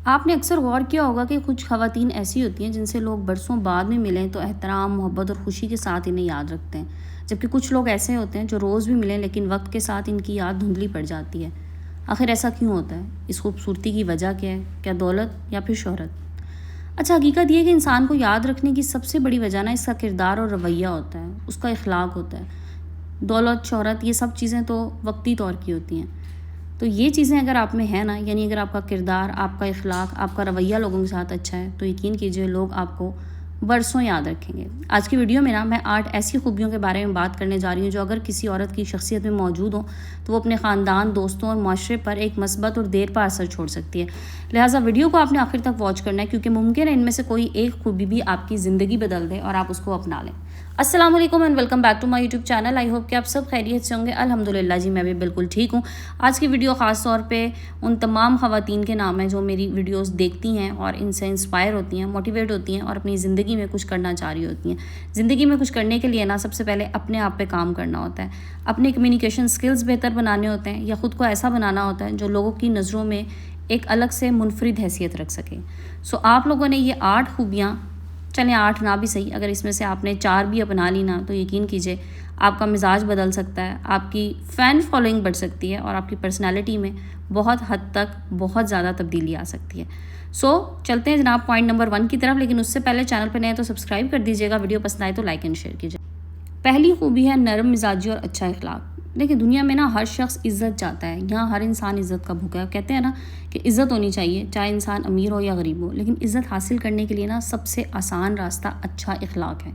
آپ نے اکثر غور کیا ہوگا کہ کچھ خواتین ایسی ہوتی ہیں جن سے لوگ برسوں بعد میں ملیں تو احترام، محبت اور خوشی کے ساتھ انہیں یاد رکھتے ہیں، جبکہ کچھ لوگ ایسے ہوتے ہیں جو روز بھی ملیں لیکن وقت کے ساتھ ان کی یاد دھندلی پڑ جاتی ہے۔ آخر ایسا کیوں ہوتا ہے؟ اس خوبصورتی کی وجہ کیا ہے؟ کیا دولت یا پھر شہرت؟ اچھا، حقیقت یہ ہے کہ انسان کو یاد رکھنے کی سب سے بڑی وجہ نا اس کا کردار اور رویہ ہوتا ہے، اس کا اخلاق ہوتا ہے۔ دولت، شہرت، یہ سب چیزیں تو وقتی طور کی ہوتی ہیں۔ تو یہ چیزیں اگر آپ میں ہیں نا، یعنی اگر آپ کا کردار، آپ کا اخلاق، آپ کا رویہ لوگوں کے ساتھ اچھا ہے تو یقین کیجئے لوگ آپ کو برسوں یاد رکھیں گے۔ آج کی ویڈیو میں نا میں 8 ایسی خوبیوں کے بارے میں بات کرنے جا رہی ہوں جو اگر کسی عورت کی شخصیت میں موجود ہوں تو وہ اپنے خاندان، دوستوں اور معاشرے پر ایک مثبت اور دیر پا اثر چھوڑ سکتی ہے۔ لہٰذا ویڈیو کو آپ نے آخر تک واچ کرنا ہے کیونکہ ممکن ہے ان میں سے کوئی ایک خوبی بھی آپ کی زندگی بدل دے اور آپ اس کو اپنا لیں۔ السلام علیکم and welcome back to my YouTube channel. I hope کہ آپ سب خیریت سے ہوں گے۔ الحمدللہ جی میں بھی بالکل ٹھیک ہوں۔ آج کی ویڈیو خاص طور پہ ان تمام خواتین کے نام ہیں جو میری ویڈیوز دیکھتی ہیں اور ان سے انسپائر ہوتی ہیں، موٹیویٹ ہوتی ہیں اور اپنی زندگی میں کچھ کرنا چاہ رہی ہوتی ہیں۔ زندگی میں کچھ کرنے کے لیے نا سب سے پہلے اپنے آپ پہ کام کرنا ہوتا ہے، اپنے کمیونیکیشن سکلز بہتر بنانے ہوتے ہیں یا خود کو ایسا بنانا ہوتا ہے جو لوگوں کی نظروں میں ایک الگ سے منفرد حیثیت رکھ سکے۔ آپ لوگوں نے یہ 8 خوبیاں، چلیں 8 نہ بھی صحیح، اگر اس میں سے آپ نے 4 بھی اپنا لی نا تو یقین کیجئے آپ کا مزاج بدل سکتا ہے، آپ کی فین فالوئنگ بڑھ سکتی ہے اور آپ کی پرسنالٹی میں بہت حد تک بہت زیادہ تبدیلی آ سکتی ہے۔ چلتے ہیں جناب پوائنٹ نمبر 1 کی طرف، لیکن اس سے پہلے چینل پہ نئے تو سبسکرائب کر دیجیے گا، ویڈیو پسند آئے تو لائک اینڈ شیئر کیجیے۔ پہلی خوبی ہے نرم مزاجی اور اچھا اخلاق۔ دیکھیں دنیا میں نا ہر شخص عزت چاہتا ہے، یہاں ہر انسان عزت کا بھوکا ہے۔ کہتے ہیں نا کہ عزت ہونی چاہیے چاہے انسان امیر ہو یا غریب ہو، لیکن عزت حاصل کرنے کے لیے نا سب سے آسان راستہ اچھا اخلاق ہے۔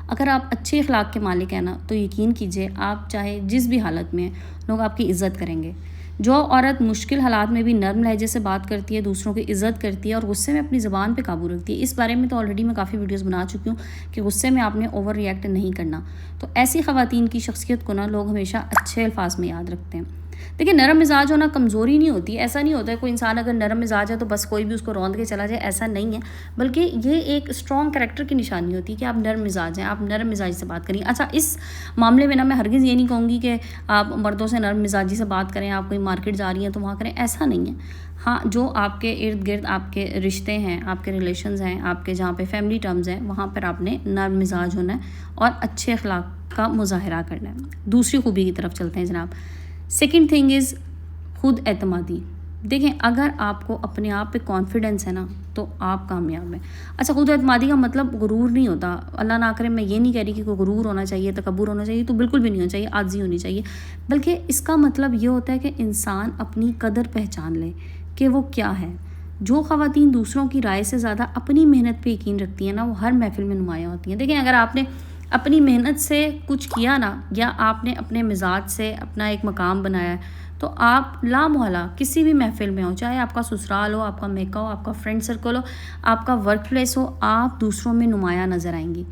اگر آپ اچھے اخلاق کے مالک ہیں نا تو یقین کیجئے آپ چاہے جس بھی حالت میں ہیں لوگ آپ کی عزت کریں گے۔ جو عورت مشکل حالات میں بھی نرم لہجے سے بات کرتی ہے، دوسروں کی عزت کرتی ہے اور غصے میں اپنی زبان پہ قابو رکھتی ہے، اس بارے میں تو آلریڈی میں کافی ویڈیوز بنا چکی ہوں کہ غصے میں آپ نے اوور ریئیکٹ نہیں کرنا۔ تو ایسی خواتین کی شخصیت کو نا لوگ ہمیشہ اچھے الفاظ میں یاد رکھتے ہیں۔ دیکھیں نرم مزاج ہونا کمزوری نہیں ہوتی، ایسا نہیں ہوتا ہے کوئی انسان اگر نرم مزاج ہے تو بس کوئی بھی اس کو روند کے چلا جائے، ایسا نہیں ہے، بلکہ یہ ایک اسٹرانگ کریکٹر کی نشانی ہوتی ہے کہ آپ نرم مزاج ہیں، آپ نرم مزاج سے بات کریں۔ اچھا اس معاملے میں نا میں ہرگز یہ نہیں کہوں گی کہ آپ مردوں سے نرم مزاجی سے بات کریں، آپ کوئی مارکیٹ جا رہی ہیں تو وہاں کریں، ایسا نہیں ہے۔ ہاں جو آپ کے ارد گرد آپ کے رشتے ہیں، آپ کے ریلیشنز ہیں، آپ کے جہاں پہ فیملی ٹرمز ہیں، وہاں پر آپ نے نرم مزاج ہونا ہے اور اچھے اخلاق کا مظاہرہ کرنا ہے۔ دوسری خوبی کی طرف چلتے ہیں جناب۔ سیکنڈ تھنگ از خود اعتمادی۔ دیکھیں اگر آپ کو اپنے آپ پہ کانفیڈنس ہے نا تو آپ کامیاب ہیں۔ اچھا خود اعتمادی کا مطلب غرور نہیں ہوتا، اللہ نہ کرے، میں یہ نہیں کہہ رہی کہ کوئی غرور ہونا چاہیے، تکبر ہونا چاہیے، تو بالکل بھی نہیں ہونا چاہیے، عاجزی ہونی چاہیے، بلکہ اس کا مطلب یہ ہوتا ہے کہ انسان اپنی قدر پہچان لے کہ وہ کیا ہے۔ جو خواتین دوسروں کی رائے سے زیادہ اپنی محنت پہ یقین رکھتی ہیں نا وہ ہر محفل میں نمایاں ہوتی ہیں۔ دیکھیں اگر آپ نے اپنی محنت سے کچھ کیا نا یا آپ نے اپنے مزاج سے اپنا ایک مقام بنایا ہے تو آپ لا محالہ کسی بھی محفل میں ہو، چاہے آپ کا سسرال ہو، آپ کا میکہ ہو، آپ کا فرینڈ سرکل ہو، آپ کا ورک پلیس ہو، آپ دوسروں میں نمایاں نظر آئیں گی۔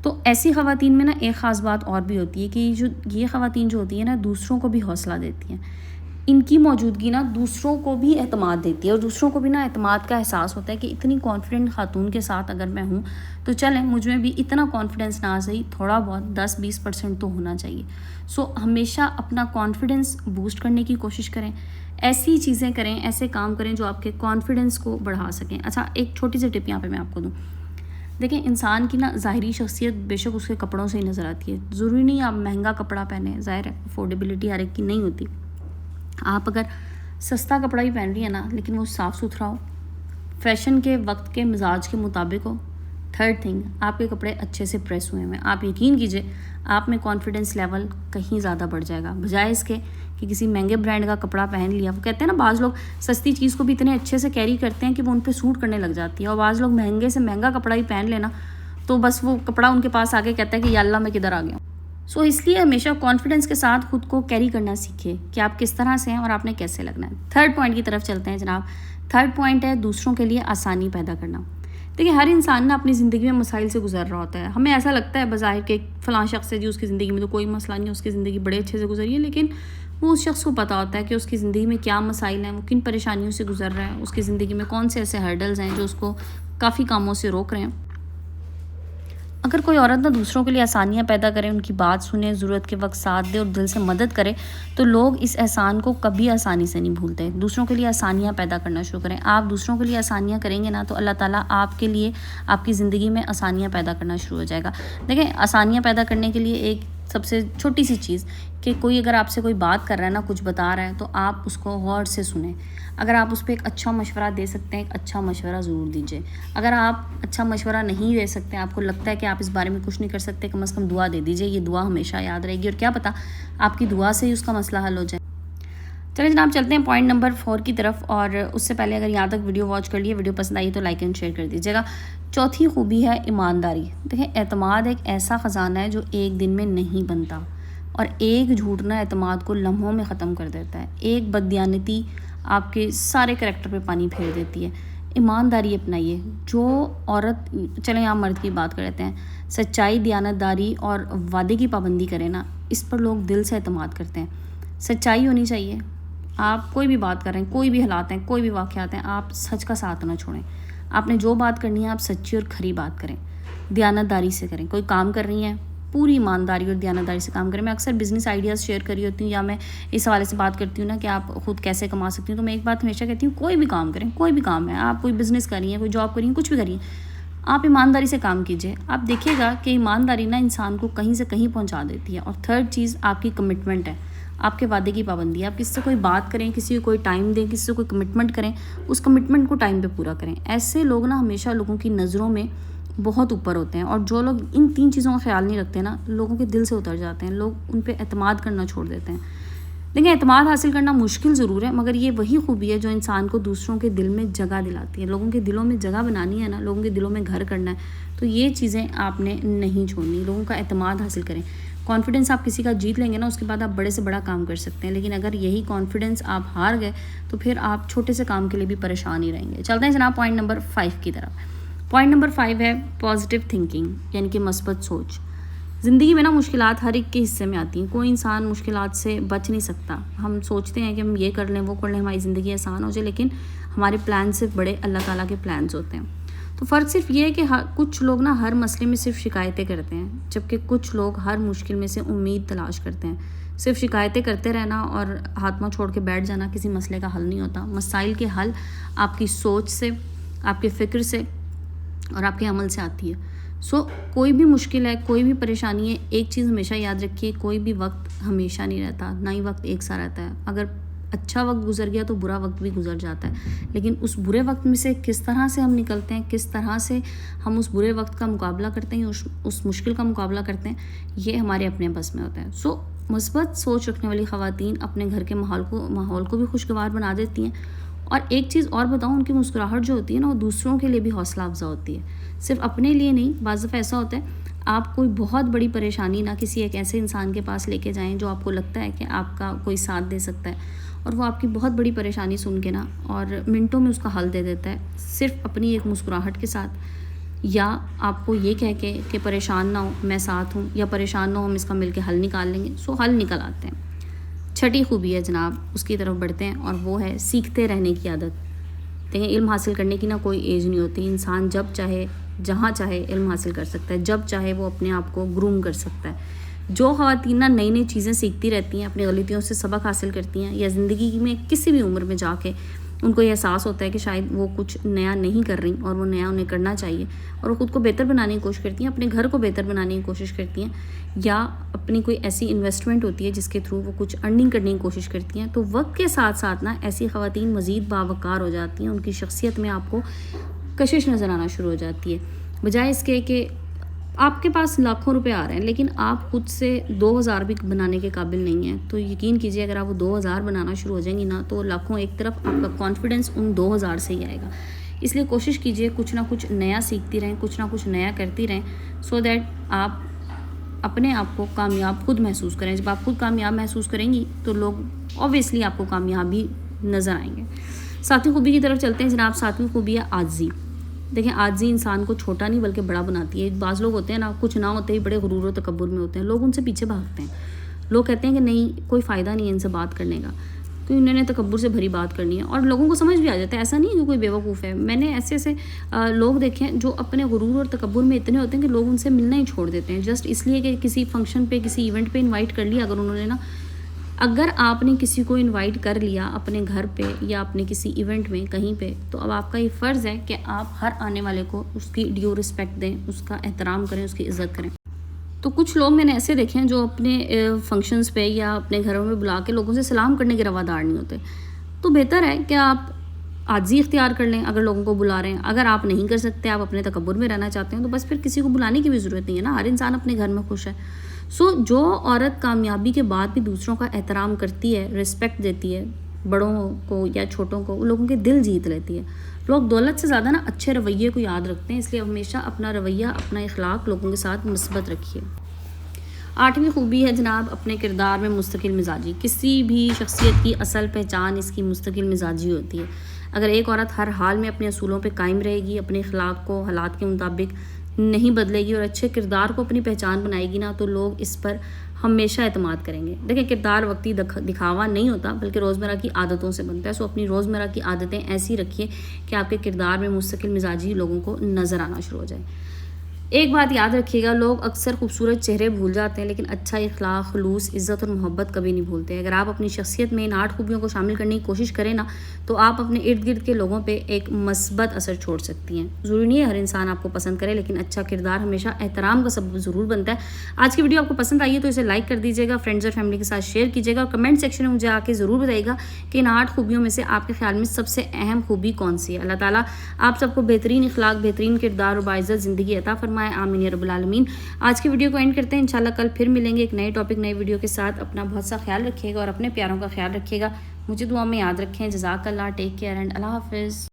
تو ایسی خواتین میں نا ایک خاص بات اور بھی ہوتی ہے کہ یہ خواتین جو ہوتی ہیں نا دوسروں کو بھی حوصلہ دیتی ہیں، ان کی موجودگی نا دوسروں کو بھی اعتماد دیتی ہے اور دوسروں کو بھی نا اعتماد کا احساس ہوتا ہے کہ اتنی کانفیڈنٹ خاتون کے ساتھ اگر میں ہوں تو چلیں مجھ میں بھی اتنا کانفیڈنس نہ صحیح تھوڑا بہت 10-20% تو ہونا چاہیے۔ ہمیشہ اپنا کانفیڈنس بوسٹ کرنے کی کوشش کریں، ایسی چیزیں کریں، ایسے کام کریں جو آپ کے کانفیڈنس کو بڑھا سکیں۔ اچھا ایک چھوٹی سی ٹپ یہاں پہ میں آپ کو دوں، دیکھیں انسان کی نا ظاہری شخصیت بے شک اس کے کپڑوں سے ہی نظر آتی ہے، ضروری نہیں آپ مہنگا کپڑا پہنیں، ظاہر ہے افورڈیبلٹی ہر ایک کی نہیں ہوتی۔ آپ اگر سستا کپڑا ہی پہن رہی ہیں نا لیکن وہ صاف ستھرا ہو، فیشن کے وقت کے مزاج کے مطابق ہو۔ تھرڈ تھنگ آپ کے کپڑے اچھے سے پریس ہوئے ہیں، آپ یقین کیجئے آپ میں کانفیڈنس لیول کہیں زیادہ بڑھ جائے گا، بجائے اس کے کہ کسی مہنگے برانڈ کا کپڑا پہن لیا۔ وہ کہتے ہیں نا بعض لوگ سستی چیز کو بھی اتنے اچھے سے کیری کرتے ہیں کہ وہ ان پہ سوٹ کرنے لگ جاتی ہے، اور بعض لوگ مہنگے سے مہنگا کپڑا ہی پہن لینا تو بس وہ کپڑا ان کے پاس آگے کہتا ہے کہ یا اللہ میں کدھر آ گیا ہوں۔ اس لیے ہمیشہ کانفیڈنس کے ساتھ خود کو کیری کرنا سیکھے کہ آپ کس طرح سے ہیں اور آپ نے کیسے لگنا ہے۔ تھرڈ پوائنٹ کی طرف چلتے ہیں جناب۔ تھرڈ پوائنٹ ہے دوسروں کے لیے آسانی پیدا کرنا۔ دیکھیں ہر انسان نا اپنی زندگی میں مسائل سے گزر رہا ہوتا ہے، ہمیں ایسا لگتا ہے بظاہر کہ فلاں شخص ہے جی اس کی زندگی میں تو کوئی مسئلہ نہیں ہے، اس کی زندگی بڑے اچھے سے گزری ہے، لیکن وہ اس شخص کو پتہ ہوتا ہے کہ اس کی زندگی میں کیا مسائل ہیں، وہ کن پریشانیوں سے گزر رہا ہے، اس کی زندگی میں کون سے ایسے ہرڈلز ہیں جو اس کو کافی کاموں سے روک رہے ہیں۔ اگر کوئی عورت نہ دوسروں کے لیے آسانیاں پیدا کرے، ان کی بات سنے، ضرورت کے وقت ساتھ دے اور دل سے مدد کرے، تو لوگ اس احسان کو کبھی آسانی سے نہیں بھولتے۔ دوسروں کے لیے آسانیاں پیدا کرنا شروع کریں۔ آپ دوسروں کے لیے آسانیاں کریں گے نا تو اللہ تعالیٰ آپ کے لیے آپ کی زندگی میں آسانیاں پیدا کرنا شروع ہو جائے گا۔ دیکھیں، آسانیاں پیدا کرنے کے لیے ایک سب سے چھوٹی سی چیز کہ کوئی اگر آپ سے کوئی بات کر رہا ہے نا، کچھ بتا رہا ہے، تو آپ اس کو غور سے سنیں۔ اگر آپ اس پہ ایک اچھا مشورہ دے سکتے ہیں، ایک اچھا مشورہ ضرور دیجیے۔ اگر آپ اچھا مشورہ نہیں دے سکتے، آپ کو لگتا ہے کہ آپ اس بارے میں کچھ نہیں کر سکتے، کم از کم دعا دے دیجیے۔ یہ دعا ہمیشہ یاد رہے گی، اور کیا پتہ آپ کی دعا سے ہی اس کا مسئلہ حل ہو جائے۔ چلیں جناب، چلتے ہیں پوائنٹ نمبر 4 کی طرف، اور اس سے پہلے اگر یہاں تک ویڈیو واچ کر لیے، ویڈیو پسند آئی تو لائک اینڈ شیئر کر دیجیے گا۔ چوتھی خوبی ہے ایمانداری۔ دیکھیں، اعتماد ایک ایسا خزانہ ہے جو ایک دن میں نہیں بنتا، اور ایک جھوٹ نہ اعتماد کو لمحوں میں ختم کر دیتا ہے۔ ایک بددیانتی آپ کے سارے کریکٹر پہ پانی پھیر دیتی ہے۔ ایمانداری اپنائیے۔ جو عورت، چلیں یہاں مرد کی بات کر لیتے ہیں، سچائی، دیانتداری اور وعدے کی پابندی کرے نا، اس پر لوگ دل سے اعتماد کرتے ہیں۔ سچائی ہونی چاہیے۔ آپ کوئی بھی بات کر رہے ہیں، کوئی بھی حالات ہیں، کوئی بھی واقعات ہیں، آپ سچ کا ساتھ نہ چھوڑیں۔ آپ نے جو بات کرنی ہے آپ سچی اور کھری بات کریں، دیانتداری سے کریں۔ کوئی کام کر رہی ہیں، پوری ایمانداری اور دیانتداری سے کام کریں۔ میں اکثر بزنس آئیڈیاز شیئر کر رہی ہوتی ہوں، یا میں اس حوالے سے بات کرتی ہوں نا کہ آپ خود کیسے کما سکتی ہوں، تو میں ایک بات ہمیشہ کہتی ہوں، کوئی بھی کام کریں، کوئی بھی کام ہے، آپ کوئی بزنس کر رہی ہیں، کوئی جاب کر رہی ہیں، کچھ بھی کر رہی ہیں، آپ ایمانداری سے کام کیجیے۔ آپ دیکھیے گا کہ ایمانداری نا انسان کو کہیں سے کہیں پہنچا دیتی ہے۔ اور تھرڈ چیز آپ کی کمٹمنٹ ہے، آپ کے وعدے کی پابندی ہے۔ آپ کسی سے کوئی بات کریں، کسی کو کوئی ٹائم دیں، کسی سے کوئی کمٹمنٹ کریں، اس کمٹمنٹ کو ٹائم پہ پورا کریں۔ ایسے لوگ نا ہمیشہ لوگوں کی نظروں میں بہت اوپر ہوتے ہیں، اور جو لوگ ان 3 چیزوں کا خیال نہیں رکھتے نا، لوگوں کے دل سے اتر جاتے ہیں، لوگ ان پہ اعتماد کرنا چھوڑ دیتے ہیں۔ لیکن اعتماد حاصل کرنا مشکل ضرور ہے، مگر یہ وہی خوبی ہے جو انسان کو دوسروں کے دل میں جگہ دلاتی ہے۔ لوگوں کے دلوں میں جگہ بنانی ہے نا، لوگوں کے دلوں میں گھر کرنا ہے، تو یہ چیزیں آپ نے نہیں چھوڑنی۔ لوگوں کا اعتماد حاصل کریں۔ کانفیڈنس آپ کسی کا جیت لیں گے نا، اس کے بعد آپ بڑے سے بڑا کام کر سکتے ہیں، لیکن اگر یہی کانفیڈنس آپ ہار گئے تو پھر آپ چھوٹے سے کام کے لیے بھی پریشان ہی رہیں گے۔ چلتے ہیں جناب پوائنٹ نمبر 5 کی طرف۔ پوائنٹ نمبر 5 ہے پازیٹیو تھنکنگ، یعنی کہ مثبت سوچ۔ زندگی میں نا مشکلات ہر ایک کے حصے میں آتی ہیں، کوئی انسان مشکلات سے بچ نہیں سکتا۔ ہم سوچتے ہیں کہ ہم یہ کر لیں، وہ کر لیں، ہماری زندگی آسان ہو جائے، لیکن ہمارے پلان صرف بڑے اللہ تعالیٰ کے پلانز ہوتے ہیں۔ تو فرق صرف یہ ہے کہ کچھ لوگ نا ہر مسئلے میں صرف شکایتیں کرتے ہیں، جبکہ کچھ لوگ ہر مشکل میں سے امید تلاش کرتے ہیں۔ صرف شکایتیں کرتے رہنا اور ہاتھ منہ چھوڑ کے بیٹھ جانا کسی مسئلے کا حل نہیں ہوتا۔ مسائل کے حل آپ کی سوچ سے، آپ کے فکر سے اور آپ کے عمل سے آتی ہے۔ کوئی بھی مشکل ہے، کوئی بھی پریشانی ہے، ایک چیز ہمیشہ یاد رکھیے، کوئی بھی وقت ہمیشہ نہیں رہتا، نہ ہی وقت ایک سا رہتا ہے۔ اگر اچھا وقت گزر گیا تو برا وقت بھی گزر جاتا ہے، لیکن اس برے وقت میں سے کس طرح سے ہم نکلتے ہیں، کس طرح سے ہم اس برے وقت کا مقابلہ کرتے ہیں، اس مشکل کا مقابلہ کرتے ہیں، یہ ہمارے اپنے بس میں ہوتا ہے۔ مثبت سوچ رکھنے والی خواتین اپنے گھر کے ماحول کو بھی خوشگوار بنا دیتی ہیں۔ اور ایک چیز اور بتاؤں، ان کی مسکراہٹ جو ہوتی ہے نا، وہ دوسروں کے لیے بھی حوصلہ افزا ہوتی ہے، صرف اپنے لیے نہیں۔ بعض دفعہ ایسا ہوتا ہے آپ کوئی بہت بڑی پریشانی نہ کسی ایک ایسے انسان کے پاس لے کے جائیں جو آپ کو لگتا ہے کہ آپ کا کوئی ساتھ دے سکتا ہے، اور وہ آپ کی بہت بڑی پریشانی سن کے نا اور منٹوں میں اس کا حل دے دیتا ہے، صرف اپنی ایک مسکراہٹ کے ساتھ، یا آپ کو یہ کہہ کے کہ پریشان نہ ہو، میں ساتھ ہوں، یا پریشان نہ ہو، ہم اس کا مل کے حل نکال لیں گے۔ حل نکل آتے ہیں۔ چھٹی خوبی ہے جناب، اس کی طرف بڑھتے ہیں، اور وہ ہے سیکھتے رہنے کی عادت۔ دیکھیں، علم حاصل کرنے کی نا کوئی ایج نہیں ہوتی۔ انسان جب چاہے، جہاں چاہے علم حاصل کر سکتا ہے، جب چاہے وہ اپنے آپ کو گروم کر سکتا ہے۔ جو خواتین نا نئی نئی چیزیں سیکھتی رہتی ہیں، اپنی غلطیوں سے سبق حاصل کرتی ہیں، یا زندگی میں کسی بھی عمر میں جا کے ان کو یہ احساس ہوتا ہے کہ شاید وہ کچھ نیا نہیں کر رہی اور وہ نیا انہیں کرنا چاہیے، اور وہ خود کو بہتر بنانے کی کوشش کرتی ہیں، اپنے گھر کو بہتر بنانے کی کوشش کرتی ہیں، یا اپنی کوئی ایسی انویسٹمنٹ ہوتی ہے جس کے تھرو وہ کچھ ارننگ کرنے کی کوشش کرتی ہیں، تو وقت کے ساتھ ساتھ نا ایسی خواتین مزید باوقار ہو جاتی ہیں۔ ان کی شخصیت میں آپ کو کشش نظر آنا شروع ہو جاتی ہے، بجائے اس کے کہ آپ کے پاس لاکھوں روپے آ رہے ہیں لیکن آپ خود سے 2000 بھی بنانے کے قابل نہیں ہیں، تو یقین کیجیے اگر آپ وہ 2000 بنانا شروع ہو جائیں گی نا، تو لاکھوں ایک طرف، آپ کا کانفیڈنس ان 2000 سے ہی آئے گا۔ اس لیے کوشش کیجیے کچھ نہ کچھ نیا سیکھتی رہیں، کچھ نہ کچھ نیا کرتی رہیں، سو دیٹ آپ اپنے آپ کو کامیاب خود محسوس کریں۔ جب آپ خود کامیاب محسوس کریں گی تو لوگ اوبویسلی آپ کو کامیابی نظر آئیں گے۔ 7ویں خوبی کی طرف چلتے ہیں جناب۔ 7ویں خوبی ہے عاجزی۔ دیکھیں، عاجزی انسان کو چھوٹا نہیں بلکہ بڑا بناتی ہے۔ بعض لوگ ہوتے ہیں نا، کچھ نہ ہوتے ہی بڑے غرور و تکبر میں ہوتے ہیں، لوگ ان سے پیچھے بھاگتے ہیں، لوگ کہتے ہیں کہ نہیں، کوئی فائدہ نہیں ہے ان سے بات کرنے کا۔ کہ انہوں نے تکبر سے بھری بات کرنی ہے، اور لوگوں کو سمجھ بھی آ جاتا ہے، ایسا نہیں ہے کہ کوئی بیوقوف ہے. میں نے ایسے ایسے لوگ دیکھے ہیں جو اپنے غرور اور تکبر میں اتنے ہوتے ہیں کہ لوگ ان سے ملنا ہی چھوڑ دیتے ہیں جسٹ اس لیے کہ کسی فنکشن پہ کسی ایونٹ پہ انوائٹ کر لیا. اگر آپ نے کسی کو انوائٹ کر لیا اپنے گھر پہ یا اپنے کسی ایونٹ میں کہیں پہ، تو اب آپ کا یہ فرض ہے کہ آپ ہر آنے والے کو اس کی ڈیو رسپیکٹ دیں، اس کا احترام کریں، اس کی عزت کریں. تو کچھ لوگ میں نے ایسے دیکھے ہیں جو اپنے فنکشنز پہ یا اپنے گھروں میں بلا کے لوگوں سے سلام کرنے کے روادار نہیں ہوتے. تو بہتر ہے کہ آپ عاجزی اختیار کر لیں اگر لوگوں کو بلا رہے ہیں. اگر آپ نہیں کر سکتے، آپ اپنے تکبر میں رہنا چاہتے ہیں، تو بس پھر کسی کو بلانے کی بھی ضرورت نہیں ہے نا، ہر انسان اپنے گھر میں خوش ہے. جو عورت کامیابی کے بعد بھی دوسروں کا احترام کرتی ہے، رسپیکٹ دیتی ہے، بڑوں کو یا چھوٹوں کو، وہ لوگوں کے دل جیت لیتی ہے. لوگ دولت سے زیادہ اچھے رویے کو یاد رکھتے ہیں، اس لیے ہمیشہ اپنا رویہ، اپنا اخلاق لوگوں کے ساتھ مثبت رکھیے. 8ویں خوبی ہے جناب اپنے کردار میں مستقل مزاجی. کسی بھی شخصیت کی اصل پہچان اس کی مستقل مزاجی ہوتی ہے. اگر ایک عورت ہر حال میں اپنے اصولوں پہ قائم رہے گی، اپنے اخلاق کو حالات کے مطابق نہیں بدلے گی اور اچھے کردار کو اپنی پہچان بنائے گی تو لوگ اس پر ہمیشہ اعتماد کریں گے. دیکھیں، کردار وقتی دکھاوا نہیں ہوتا بلکہ روزمرہ کی عادتوں سے بنتا ہے. اپنی روزمرہ کی عادتیں ایسی رکھیے کہ آپ کے کردار میں مستقل مزاجی لوگوں کو نظر آنا شروع ہو جائے. ایک بات یاد رکھیے گا، لوگ اکثر خوبصورت چہرے بھول جاتے ہیں لیکن اچھا اخلاق، خلوص، عزت اور محبت کبھی نہیں بھولتے. اگر آپ اپنی شخصیت میں ان 8 خوبیوں کو شامل کرنے کی کوشش کریں تو آپ اپنے ارد گرد کے لوگوں پہ ایک مثبت اثر چھوڑ سکتی ہیں. ضروری نہیں ہے ہر انسان آپ کو پسند کرے، لیکن اچھا کردار ہمیشہ احترام کا سبب ضرور بنتا ہے. آج کی ویڈیو آپ کو پسند آئی ہے تو اسے لائک کر دیجیے گا، فرینڈز اور فیملی کے ساتھ شیئر کیجیے گا، اور کمنٹ سیکشن میں مجھے آ کے ضرور بتائیے گا کہ ان 8 خوبیوں میں سے آپ کے خیال میں سب سے اہم خوبی کون سی ہے. اللہ تعالیٰ آپ سب کو بہترین اخلاق، بہترین کردار اور باعزت زندگی عطا فرمائے. آمین یا رب العالمین. آج کی ویڈیو کو اینڈ کرتے ہیں. انشاءاللہ کل پھر ملیں گے ایک نئے ٹاپک، نئے ویڈیو کے ساتھ. اپنا بہت سا خیال رکھیے گا اور اپنے پیاروں کا خیال رکھیے گا. مجھے دعا میں یاد رکھیں. جزاک اللہ. ٹیک کیئر اینڈ اللہ حافظ.